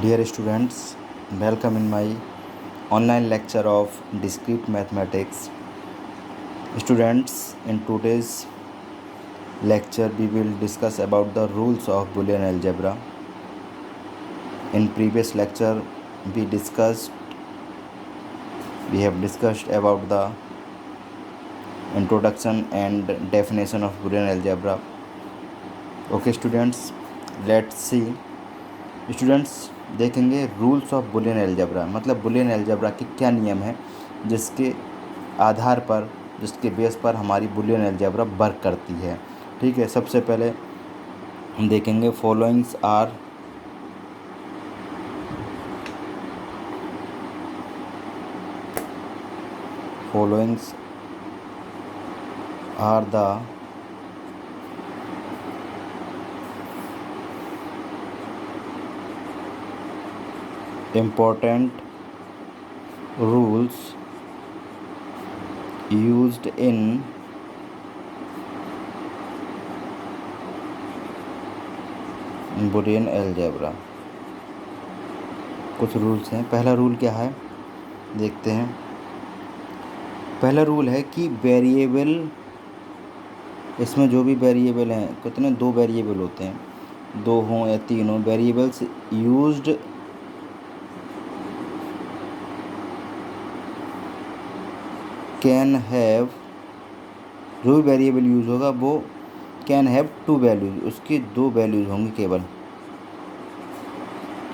Dear students, welcome in my online lecture of discrete mathematics. Students, in today's lecture we will discuss about the rules of Boolean algebra. In previous lecture we have discussed about the introduction and definition of Boolean algebra. Okay students, let's see. Students देखेंगे rules of Boolean algebra, मतलब Boolean algebra के क्या नियम हैं जिसके आधार पर, जिसके base पर हमारी बुलियन अलजेब्रा वर्क करती है। ठीक है, सबसे पहले हम देखेंगे followings are the important rules used in Boolean algebra। कुछ रूल्स हैं। पहला रूल क्या है देखते हैं। पहला रूल है कि वेरिएबल, इसमें जो भी वेरिएबल हैं, कितने, 2 वेरिएबल होते हैं, 2 हों या 3 हों, वेरिएबल्स यूज्ड कैन हैव, जो भी वेरिएबल यूज़ होगा वो कैन हैव 2 वैल्यूज, उसकी 2 वैल्यूज होंगी केवल।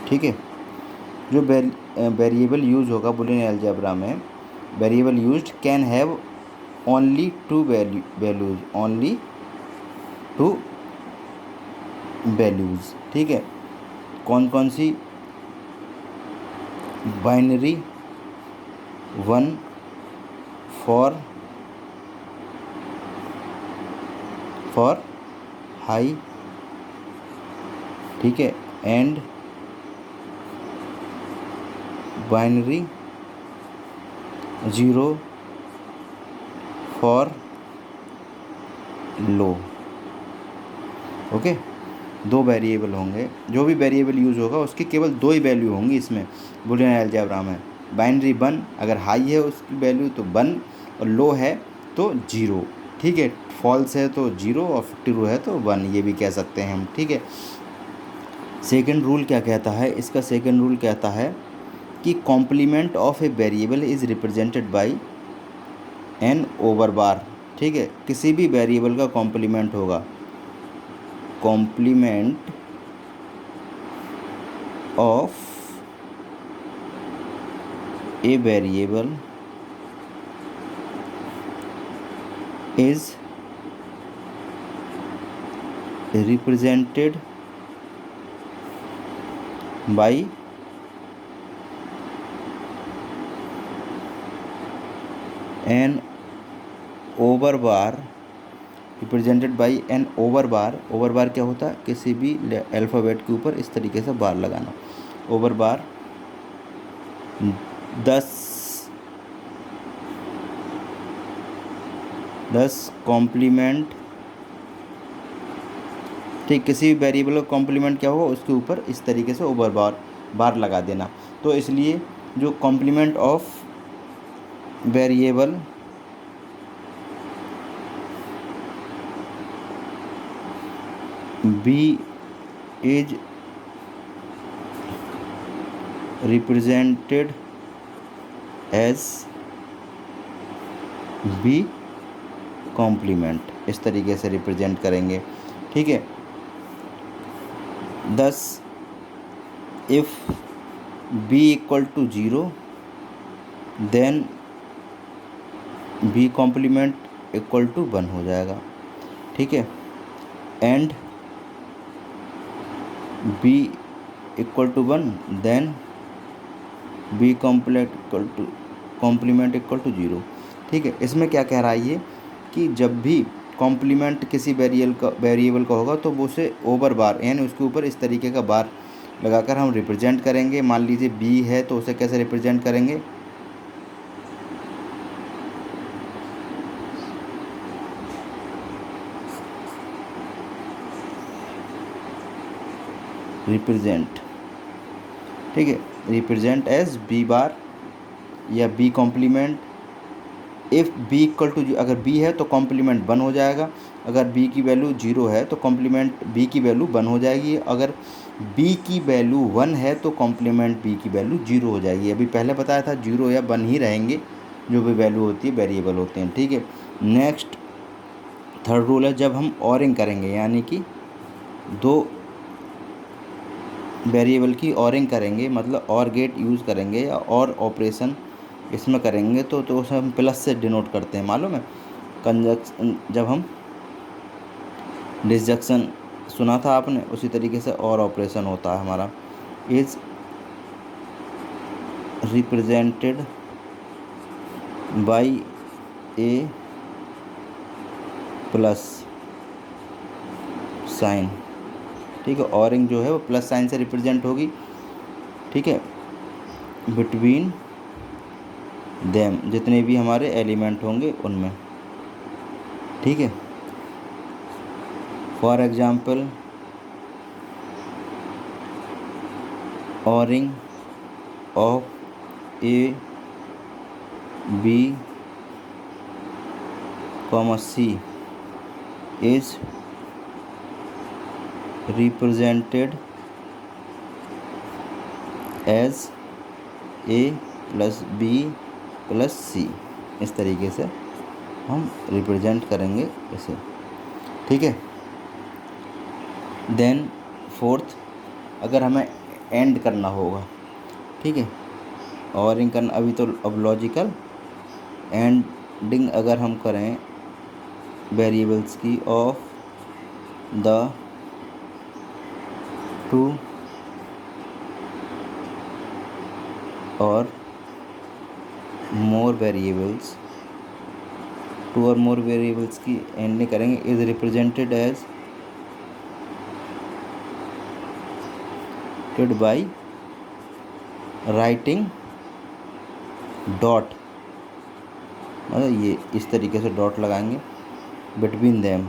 ठीक है, जो वेरिएबल यूज़ होगा बुलियन अलजेब्रा में, variable used can have only 2 values, only 2 values. ठीक है, कौन कौन सी? बाइनरी 1 फॉर हाई, ठीक है, and binary 0 for low. Okay, 2 variable होंगे, जो भी वेरिएबल यूज़ होगा उसकी केवल 2 ही वैल्यू होंगी इसमें बुलियन अलजेब्रा में। बाइनरी 1, अगर हाई है उसकी वैल्यू तो 1 और लो है तो 0। ठीक है, फॉल्स है तो 0 और ट्रू है तो 1, ये भी कह सकते हैं हम। ठीक है, सेकंड रूल क्या कहता है? इसका सेकंड रूल कहता है कि complement of a variable is represented by an over bar. ठीक है, किसी भी वेरिएबल का कॉम्प्लीमेंट होगा, complement of a variable is represented by an over bar, represented by an over bar। Over bar क्या होता है? किसी भी अल्फ़ाबेट के ऊपर इस तरीके से बार लगाना, ओवर बार 10 कॉम्प्लीमेंट। ठीक, किसी भी वेरिएबल का कॉम्प्लीमेंट क्या होगा, उसके ऊपर इस तरीके से ओवर बार लगा देना। तो इसलिए जो complement of variable B is represented as B complement, इस तरीके से रिप्रेजेंट करेंगे। ठीक है, 10 if B equal to 0 then B complement equal to 1 हो जाएगा। ठीक है, and B equal to 1 then B complement equal to 0। ठीक है, इसमें क्या कह रहा है ये कि जब भी कॉम्प्लीमेंट किसी वेरिएबल का होगा तो वो उसे ओवर बार, यानी उसके ऊपर इस तरीके का बार लगाकर हम रिप्रेजेंट करेंगे। मान लीजिए बी है तो उसे कैसे रिप्रेजेंट करेंगे? ठीक है, रिप्रेजेंट एज बी बार या B complement. If B equal to, अगर बी है तो कॉम्प्लीमेंट 1 हो जाएगा, अगर बी की वैल्यू 0 है तो कॉम्प्लीमेंट बी की वैल्यू 1 हो जाएगी, अगर बी की वैल्यू 1 है तो कॉम्प्लीमेंट बी की वैल्यू 0 हो जाएगी। अभी पहले बताया था 0 या 1 ही रहेंगे, जो भी वैल्यू होती है वेरिएबल होते हैं। ठीक है, नेक्स्ट थर्ड रूल है, जब हम ऑरिंग करेंगे यानी कि दो वेरिएबल की ऑरिंग करेंगे, मतलब और गेट यूज़ करेंगे या और ऑपरेशन इसमें करेंगे तो उसे हम प्लस से डिनोट करते हैं, मालूम है। कंजक्शन, जब हम डिसजक्शन सुना था आपने, उसी तरीके से और ऑपरेशन होता है हमारा। Is represented by A plus sign. ठीक है, ऑरिंग जो है वो प्लस साइन से रिप्रेजेंट होगी। ठीक है, बिटवीन देम, जितने भी हमारे एलिमेंट होंगे उनमें। ठीक है, for example ORing of A B comma C is represented as A plus B plus C. इस तरीके से हम रिप्रेजेंट करेंगे इसे। ठीक है, देन फोर्थ, अगर हमें एंड करना होगा, ठीक है, ऑरिंग करना, अभी तो अब लॉजिकल एंडिंग अगर हम करें वेरिएबल्स की ऑफ द टू और मोर वेरिएबल्स, टू और मोर वेरिएबल्स की एंडिंग करेंगे, is represented as by writing dot, मतलब ये इस तरीके से डॉट लगाएंगे बिटवीन देम,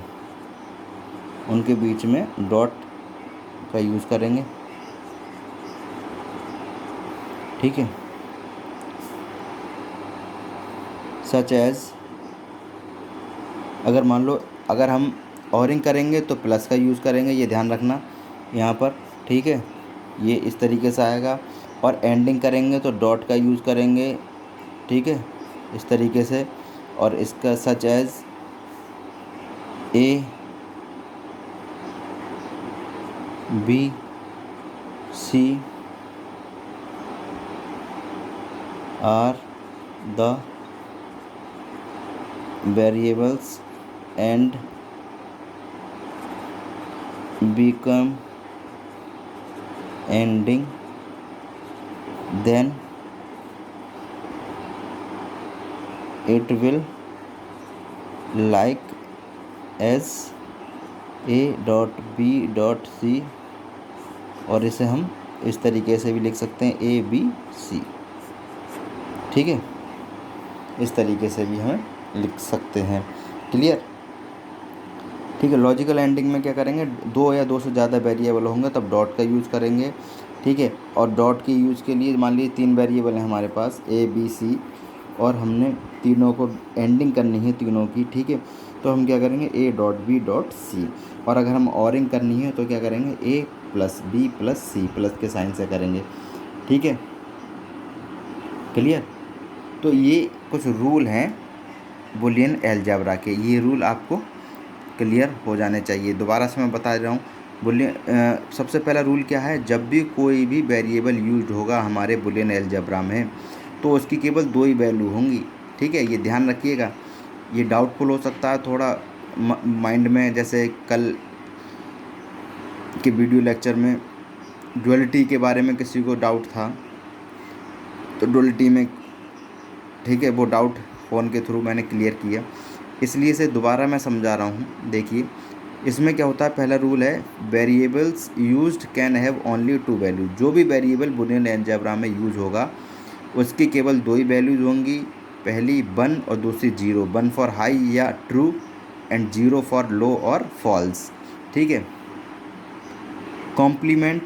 उनके बीच में डॉट का यूज़ करेंगे। ठीक है, सच एज, अगर मान लो अगर हम ऑरिंग करेंगे तो प्लस का यूज़ करेंगे, ये ध्यान रखना यहाँ पर। ठीक है, ये इस तरीके से आएगा, और एंडिंग करेंगे तो डॉट का यूज़ करेंगे। ठीक है, इस तरीके से, और इसका such as A B C are the variables and become ending, then it will like as a dot b dot c, और इसे हम इस तरीके से भी लिख सकते हैं ए बी सी। ठीक है, इस तरीके से भी हमें लिख सकते हैं। क्लियर? ठीक है, लॉजिकल एंडिंग में क्या करेंगे, दो या दो से ज़्यादा वेरिएबल होंगे तब डॉट का यूज़ करेंगे। ठीक है, और डॉट के यूज़ के लिए मान लीजिए 3 वेरिएबल हैं हमारे पास ए बी सी, और हमने तीनों को एंडिंग करनी है तीनों की। ठीक है, तो हम क्या करेंगे A dot B dot C, और अगर हम ऑरिंग करनी है तो क्या करेंगे A plus B plus C, plus के साइन से करेंगे। ठीक है, क्लियर? तो ये कुछ रूल हैं बुलियन अलजेब्रा के, ये रूल आपको क्लियर हो जाने चाहिए। दोबारा से मैं बता रहा हूँ, बुलियन सबसे पहला रूल क्या है, जब भी कोई भी वेरिएबल यूज होगा हमारे बुलियन अलजेब्रा में तो उसकी केवल 2 ही वैल्यू होंगी। ठीक है, ये ध्यान रखिएगा। ये डाउटफुल हो सकता है थोड़ा माइंड में, जैसे कल के वीडियो लेक्चर में डुअलिटी के बारे में किसी को डाउट था, तो डुअलिटी में, ठीक है, वो डाउट फ़ोन के थ्रू मैंने क्लियर किया, इसलिए इसे दोबारा मैं समझा रहा हूँ। देखिए, इसमें क्या होता है, पहला रूल है variables used can have only 2 value. जो भी वेरिएबल बुलियन अलजेब्रा में यूज होगा उसकी केवल 2 ही वैल्यूज होंगी, पहली 1 और दूसरी 0, 1 फॉर हाई या ट्रू एंड 0 फॉर लो और फॉल्स। ठीक है, complement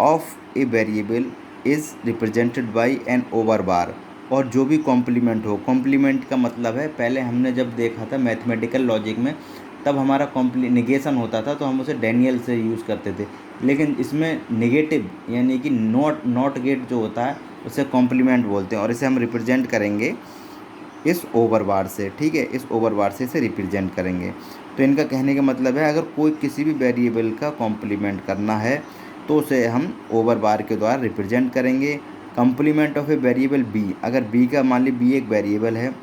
of a variable is represented by an over bar, और जो भी कॉम्प्लीमेंट हो, कॉम्प्लीमेंट का मतलब है, पहले हमने जब देखा था मैथमेटिकल लॉजिक में, तब हमारा निगेशन होता था तो हम उसे डैनियल से यूज़ करते थे, लेकिन इसमें नेगेटिव यानी कि नॉट गेट जो होता है उसे कॉम्प्लीमेंट बोलते हैं, और इसे हम रिप्रेजेंट करेंगे इस ओवर बार से। ठीक है, इस ओवर बार से इसे रिप्रेजेंट करेंगे। तो इनका कहने का मतलब है, अगर कोई किसी भी वेरिएबल का कॉम्प्लीमेंट करना है तो उसे हम ओवर बार के द्वारा रिप्रेजेंट करेंगे। Complement of a variable B, अगर बी का मान ली बी एक वेरिएबल है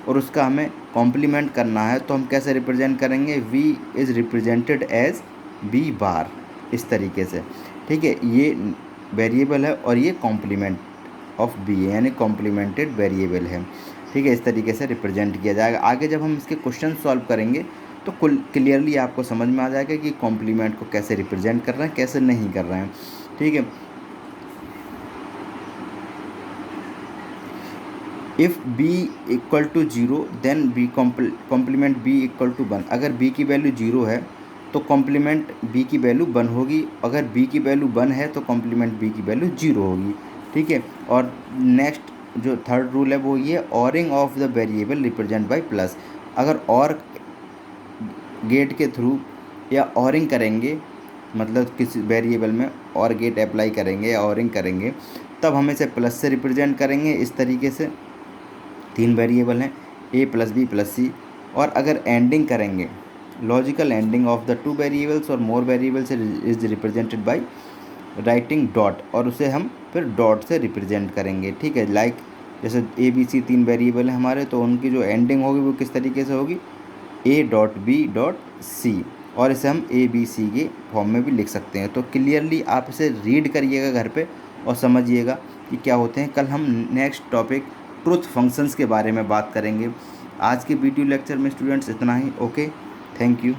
और उसका हमें कॉम्प्लीमेंट करना है तो हम कैसे रिप्रेजेंट करेंगे, B is represented as B bar, इस तरीके से। ठीक है, ये वेरिएबल है और ये कॉम्प्लीमेंट ऑफ बी है, यानी कॉम्प्लीमेंटेड वेरिएबल है। ठीक है, इस तरीके से रिप्रेजेंट किया जाएगा। आगे जब हम इसके क्वेश्चन सॉल्व करेंगे तो क्लियरली आपको समझ में आ जाएगा कि कॉम्प्लीमेंट को कैसे रिप्रेजेंट कर रहे हैं, कैसे नहीं कर रहे हैं। ठीक है, if B equal to zero then B complement B equal to one, अगर बी की वैल्यू जीरो है तो कॉम्प्लीमेंट बी की वैल्यू वन होगी, अगर बी की वैल्यू वन है तो कॉम्प्लीमेंट बी की वैल्यू जीरो होगी। ठीक है, और नेक्स्ट जो थर्ड रूल है वो ये, ORing of the variable represent by plus, अगर और गेट के थ्रू या ऑरिंग करेंगे, मतलब किसी वेरिएबल में और गेट अप्लाई करेंगे या ऑरिंग करेंगे, तब हम इसे प्लस से रिप्रेजेंट करेंगे इस तरीके से। तीन वेरिएबल हैं, A plus B plus C, और अगर एंडिंग करेंगे, logical ANDing of the two variables और more variables is represented by writing dot, और उसे हम फिर डॉट से रिप्रेजेंट करेंगे। ठीक है, लाइक जैसे ए बी सी तीन वेरिएबल हैं हमारे, तो उनकी जो एंडिंग होगी वो किस तरीके से होगी, A dot B dot C, और इसे हम ए बी सी के फॉर्म में भी लिख सकते हैं। तो क्लियरली आप इसे रीड करिएगा घर पे और समझिएगा कि क्या होते हैं। कल हम नेक्स्ट टॉपिक ट्रुथ फंक्शंस के बारे में बात करेंगे। आज के वीडियो लेक्चर में स्टूडेंट्स इतना ही। Okay, thank you.